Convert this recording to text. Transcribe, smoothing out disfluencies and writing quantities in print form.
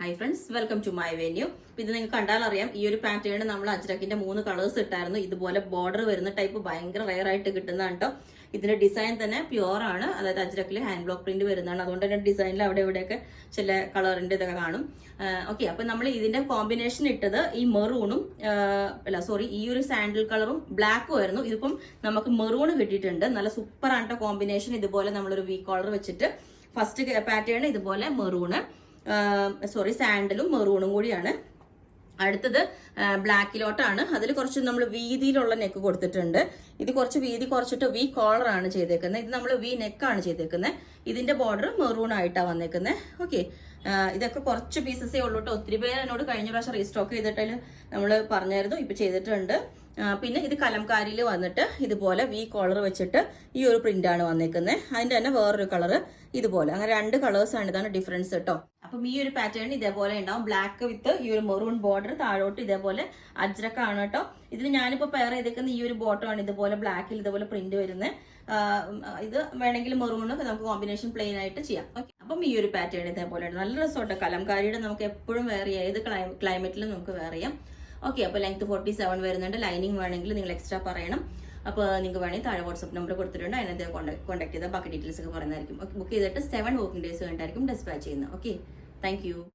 Hi friends, welcome to my venue. ഇത് നിങ്ങൾക്ക് കണ്ടാൽ അറിയാം, ഈ ഒരു പാറ്റേൺ നമ്മൾ അജ്രക്കിന്റെ 3 കളേഴ്സ് ഇട്ടായിരുന്നു. ഇതുപോലെ ബോർഡർ വരുന്ന ടൈപ്പ് ഭയങ്കര റെയർ ആയിട്ട് കിട്ടുന്നതാണ് കേട്ടോ. ഇതിന്റെ ഡിസൈൻ തന്നെ പ്യുവർ ആണ്, അതായത് അജ്രക്കിൽ ഹാൻഡ് ബ്ലോക്ക് പ്രിന്റ് വരുന്നതാണ്. അതുകൊണ്ട് തന്നെ ഡിസൈനിൽ അവിടെ ഇവിടെയൊക്കെ ചില കളറിന്റെ ഇതൊക്കെ കാണും. ഓക്കെ, അപ്പൊ നമ്മൾ ഇതിന്റെ കോമ്പിനേഷൻ ഇട്ടത് ഈ മെറൂണും ഈ ഒരു സാൻഡിൽ കളറും ബ്ലാക്കും ആയിരുന്നു. ഇതിപ്പം നമുക്ക് മെറൂൺ കിട്ടിയിട്ടുണ്ട്. നല്ല സൂപ്പർ ആണ് കേട്ടോ കോമ്പിനേഷൻ. ഇതുപോലെ നമ്മളൊരു വി കോളർ വെച്ചിട്ട് ഫസ്റ്റ് പാറ്റേൺ ഇതുപോലെ മെറൂണ് സാൻഡലും മെറൂണും കൂടിയാണ്. അടുത്തത് ബ്ലാക്കിലോട്ടാണ്. അതിൽ കുറച്ച് നമ്മൾ വീതിയിലുള്ള നെക്ക് കൊടുത്തിട്ടുണ്ട്. ഇത് കുറച്ച് വീതി കുറച്ചിട്ട് വി കോളർ ആണ് ചെയ്തേക്കുന്നത്. ഇത് നമ്മൾ വി നെക്കാണ് ചെയ്തേക്കുന്നത്. ഇതിന്റെ ബോർഡർ മെറൂൺ ആയിട്ടാണ് വന്നേക്കുന്നത്. ഓക്കെ, ഇതൊക്കെ കുറച്ച് പീസസേ ഉള്ളൂ കേട്ടോ. ഒത്തിരി പേര് എന്നോട് കഴിഞ്ഞ പ്രാവശ്യം റീസ്റ്റോക്ക് ചെയ്തിട്ട് നമ്മൾ പറഞ്ഞായിരുന്നു, ഇപ്പൊ ചെയ്തിട്ടുണ്ട്. പിന്നെ ഇത് കലംകാരിയിൽ വന്നിട്ട് ഇതുപോലെ വി കോളർ വെച്ചിട്ട് ഈ ഒരു പ്രിന്റാണ് വന്നേക്കുന്നത്. അതിന്റെ തന്നെ വേറൊരു കളർ ഇതുപോലെ. അങ്ങനെ 2 കളേഴ്സ് ആണ്. ഇതാണ് ഡിഫറൻസ് കേട്ടോ. അപ്പം ഈ ഒരു പാറ്റേൺ ഇതേപോലെ ഉണ്ടാവും. ബ്ലാക്ക് വിത്ത് ഈ ഒരു മെറൂൺ ബോർഡർ, താഴോട്ട് ഇതേപോലെ അജ്രക്കാണ് കേട്ടോ. ഇതിൽ ഞാനിപ്പോ പെയർ ചെയ്തേക്കുന്ന ഈ ഒരു ബോട്ടമാണ് ഇതുപോലെ ബ്ലാക്കിൽ ഇതുപോലെ പ്രിന്റ് വരുന്നത്. ഇത് വേണമെങ്കിൽ മെറൂൺ നമുക്ക് കോമ്പിനേഷൻ പ്ലെയിൻ ആയിട്ട് ചെയ്യാം. ഓക്കെ, അപ്പം ഈ ഒരു പാറ്റേൺ ഇതേപോലെ നല്ല രസമുണ്ട്. കലംകാരിയുടെ നമുക്ക് എപ്പോഴും വെയർ ചെയ്യാം, ഏത് ക്ലൈമറ്റിലും നമുക്ക് വെയർ ചെയ്യാം. ഓക്കെ, അപ്പോൾ ലെങ്ത് 47 വരുന്നുണ്ട്. ലൈനിങ് വേണമെങ്കിൽ നിങ്ങൾ എക്സ്ട്രാ പറയണം. അപ്പോൾ നിങ്ങൾക്ക് വേണമെങ്കിൽ താഴെ വാട്സ്ആപ്പ് നമ്പർ കൊടുത്തിട്ടുണ്ട്. അതിനകത്ത് കോൺടാക്ട് ചെയ്താൽ ബാക്കി ഡീറ്റെയിൽസ് ഒക്കെ പറയുന്നതായിരിക്കും. ബുക്ക് ചെയ്തിട്ട് 7 വർക്കിംഗ് ഡേയ്സ് കഴിഞ്ഞിട്ടായിരിക്കും ഡിസ്പാച്ച് ചെയ്യുന്നത്. Okay, thank